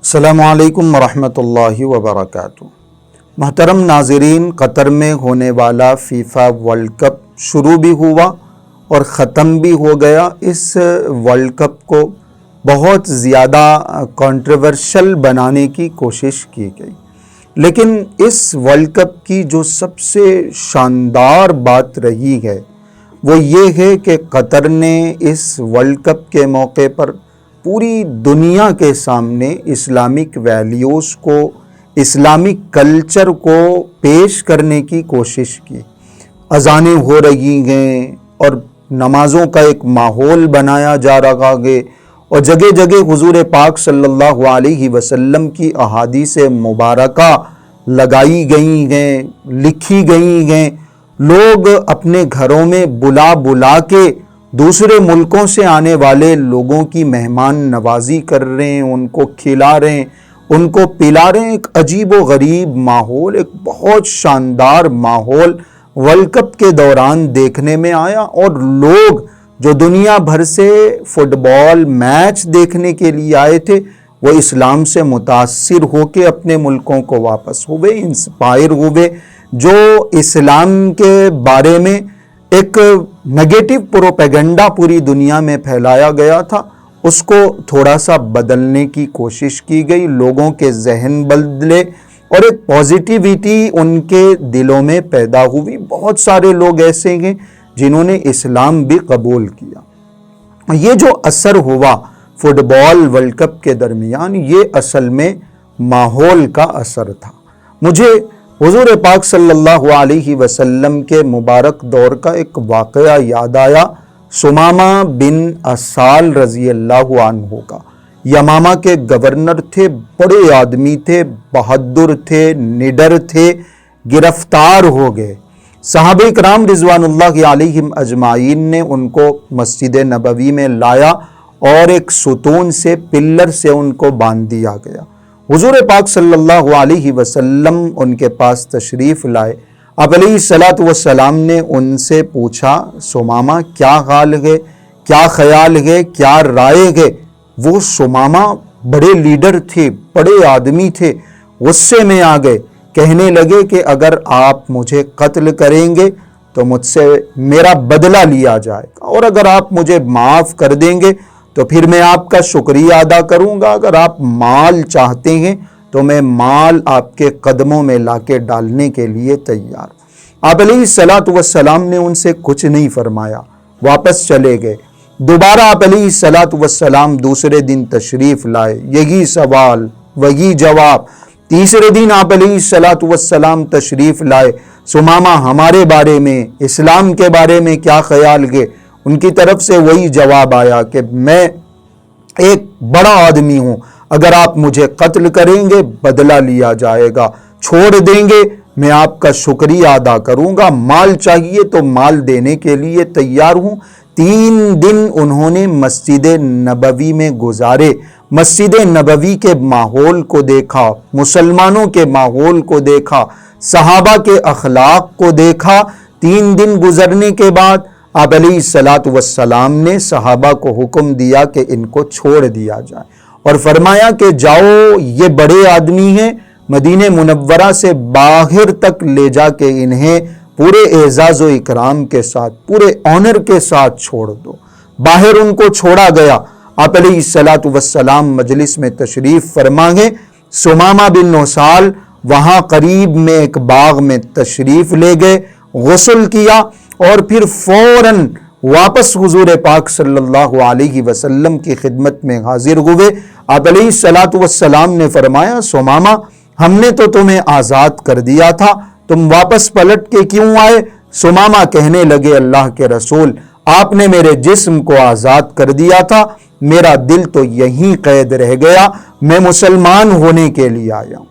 السلام علیکم ورحمۃ اللہ وبرکاتہ۔ محترم ناظرین، قطر میں ہونے والا فیفا ورلڈ کپ شروع بھی ہوا اور ختم بھی ہو گیا۔ اس ورلڈ کپ کو بہت زیادہ کنٹروورشل بنانے کی کوشش کی گئی، لیکن اس ورلڈ کپ کی جو سب سے شاندار بات رہی ہے وہ یہ ہے کہ قطر نے اس ورلڈ کپ کے موقع پر پوری دنیا کے سامنے اسلامک ویلیوز کو، اسلامک کلچر کو پیش کرنے کی کوشش کی۔ اذانیں ہو رہی ہیں اور نمازوں کا ایک ماحول بنایا جا رہا ہے، اور جگہ جگہ حضور پاک صلی اللہ علیہ وسلم کی احادیث مبارکہ لگائی گئی ہیں، لکھی گئی ہیں۔ لوگ اپنے گھروں میں بلا بلا کے دوسرے ملکوں سے آنے والے لوگوں کی مہمان نوازی کر رہے ہیں، ان کو کھلا رہے ہیں، ان کو پلا رہے ہیں۔ ایک عجیب و غریب ماحول، ایک بہت شاندار ماحول ورلڈ کپ کے دوران دیکھنے میں آیا، اور لوگ جو دنیا بھر سے فٹ بال میچ دیکھنے کے لیے آئے تھے وہ اسلام سے متاثر ہو کے اپنے ملکوں کو واپس ہوئے، انسپائر ہوئے۔ جو اسلام کے بارے میں ایک نگیٹو پروپیگنڈا پوری دنیا میں پھیلایا گیا تھا، اس کو تھوڑا سا بدلنے کی کوشش کی گئی، لوگوں کے ذہن بدلے اور ایک پازیٹیویٹی ان کے دلوں میں پیدا ہوئی۔ بہت سارے لوگ ایسے ہیں جنہوں نے اسلام بھی قبول کیا۔ یہ جو اثر ہوا فٹ بال ورلڈ کپ کے درمیان، یہ اصل میں ماحول کا اثر تھا۔ مجھے حضور پاک صلی اللہ علیہ وسلم کے مبارک دور کا ایک واقعہ یاد آیا، ثمامہ بن اسال رضی اللہ عنہ کا۔ یمامہ کے گورنر تھے، بڑے آدمی تھے، بہادر تھے، نڈر تھے، گرفتار ہو گئے۔ صحابہ کرام رضوان اللہ علیہم اجمعین نے ان کو مسجد نبوی میں لایا اور ایک ستون سے، پلر سے ان کو باندھ دیا گیا۔ حضور پاک صلی اللہ علیہ وسلم ان کے پاس تشریف لائے۔ آپ علیہ الصلوۃ والسلام نے ان سے پوچھا، ثمامہ کیا حال ہے، کیا خیال ہے، کیا رائے ہے؟ وہ ثمامہ بڑے لیڈر تھے، بڑے آدمی تھے، غصے میں آ گئے، کہنے لگے کہ اگر آپ مجھے قتل کریں گے تو مجھ سے میرا بدلہ لیا جائے گا، اور اگر آپ مجھے معاف کر دیں گے تو پھر میں آپ کا شکریہ ادا کروں گا۔ اگر آپ مال چاہتے ہیں تو میں مال آپ کے قدموں میں لا کے ڈالنے کے لیے تیار۔ آپ علیہ الصلوۃ والسلام نے ان سے کچھ نہیں فرمایا، واپس چلے گئے۔ دوبارہ آپ علیہ الصلوۃ والسلام دوسرے دن تشریف لائے، یہی سوال وہی جواب۔ تیسرے دن آپ علیہ الصلوۃ والسلام تشریف لائے، ثمامہ ہمارے بارے میں، اسلام کے بارے میں کیا خیال ہے؟ ان کی طرف سے وہی جواب آیا کہ میں ایک بڑا آدمی ہوں، اگر آپ مجھے قتل کریں گے بدلہ لیا جائے گا، چھوڑ دیں گے میں آپ کا شکریہ ادا کروں گا، مال چاہیے تو مال دینے کے لیے تیار ہوں۔ 3 دن انہوں نے مسجد نبوی میں گزارے، مسجد نبوی کے ماحول کو دیکھا، مسلمانوں کے ماحول کو دیکھا، صحابہ کے اخلاق کو دیکھا۔ 3 دن گزرنے کے بعد آپ علیہ الصلوۃ والسلام نے صحابہ کو حکم دیا کہ ان کو چھوڑ دیا جائے، اور فرمایا کہ جاؤ، یہ بڑے آدمی ہیں، مدینہ منورہ سے باہر تک لے جا کے انہیں پورے اعزاز و اکرام کے ساتھ، پورے آنر کے ساتھ چھوڑ دو۔ باہر ان کو چھوڑا گیا۔ آپ علیہ الصلوۃ والسلام مجلس میں تشریف فرما گئے۔ ثمامہ بن اسال وہاں قریب میں ایک باغ میں تشریف لے گئے، غسل کیا، اور پھر فوراً واپس حضور پاک صلی اللہ علیہ وسلم کی خدمت میں حاضر ہوئے۔ آپ علیہ الصلوۃ والسلام نے فرمایا، ثمامہ ہم نے تو تمہیں آزاد کر دیا تھا، تم واپس پلٹ کے کیوں آئے؟ ثمامہ کہنے لگے، اللہ کے رسول، آپ نے میرے جسم کو آزاد کر دیا تھا، میرا دل تو یہیں قید رہ گیا، میں مسلمان ہونے کے لیے آیا ہوں۔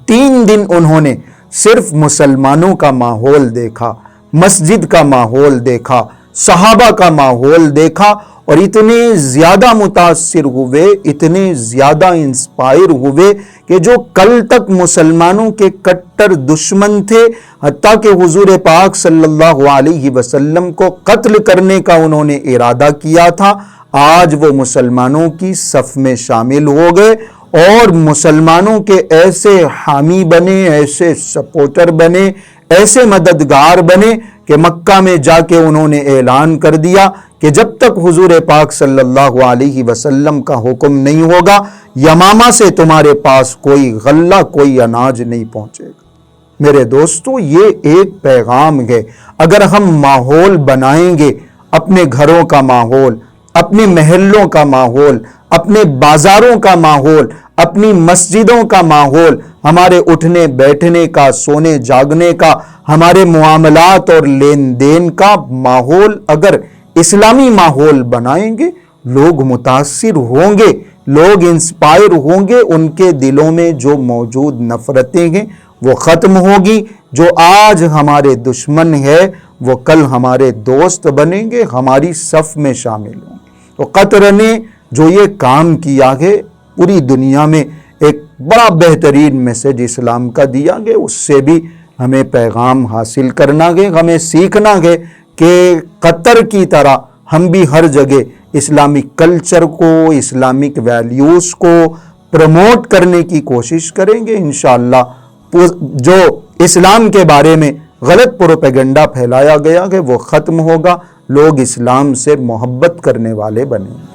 3 دن انہوں نے صرف مسلمانوں کا ماحول دیکھا، مسجد کا ماحول دیکھا، صحابہ کا ماحول دیکھا، اور اتنے زیادہ متاثر ہوئے، اتنے زیادہ انسپائر ہوئے کہ جو کل تک مسلمانوں کے کٹر دشمن تھے، حتیٰ کہ حضور پاک صلی اللہ علیہ وسلم کو قتل کرنے کا انہوں نے ارادہ کیا تھا، آج وہ مسلمانوں کی صف میں شامل ہو گئے اور مسلمانوں کے ایسے حامی بنے، ایسے سپورٹر بنے، ایسے مددگار بنے کہ مکہ میں جا کے انہوں نے اعلان کر دیا کہ جب تک حضور پاک صلی اللہ علیہ وسلم کا حکم نہیں ہوگا، یمامہ سے تمہارے پاس کوئی غلہ، کوئی اناج نہیں پہنچے گا۔ میرے دوستو، یہ ایک پیغام ہے۔ اگر ہم ماحول بنائیں گے، اپنے گھروں کا ماحول، اپنے محلوں کا ماحول، اپنے بازاروں کا ماحول، اپنی مسجدوں کا ماحول، ہمارے اٹھنے بیٹھنے کا، سونے جاگنے کا، ہمارے معاملات اور لین دین کا ماحول اگر اسلامی ماحول بنائیں گے، لوگ متاثر ہوں گے، لوگ انسپائر ہوں گے، ان کے دلوں میں جو موجود نفرتیں ہیں وہ ختم ہوگی۔ جو آج ہمارے دشمن ہے وہ کل ہمارے دوست بنیں گے، ہماری صف میں شامل ہوں گے۔ تو قطر نے جو یہ کام کیا ہے، پوری دنیا میں ایک بڑا بہترین میسج اسلام کا دیا گیا، اس سے بھی ہمیں پیغام حاصل کرنا ہے، ہمیں سیکھنا ہے کہ قطر کی طرح ہم بھی ہر جگہ اسلامک کلچر کو، اسلامک ویلیوز کو پروموٹ کرنے کی کوشش کریں گے۔ انشاءاللہ جو اسلام کے بارے میں غلط پروپیگنڈا پھیلایا گیا ہے وہ ختم ہوگا، لوگ اسلام سے محبت کرنے والے بنیں گے۔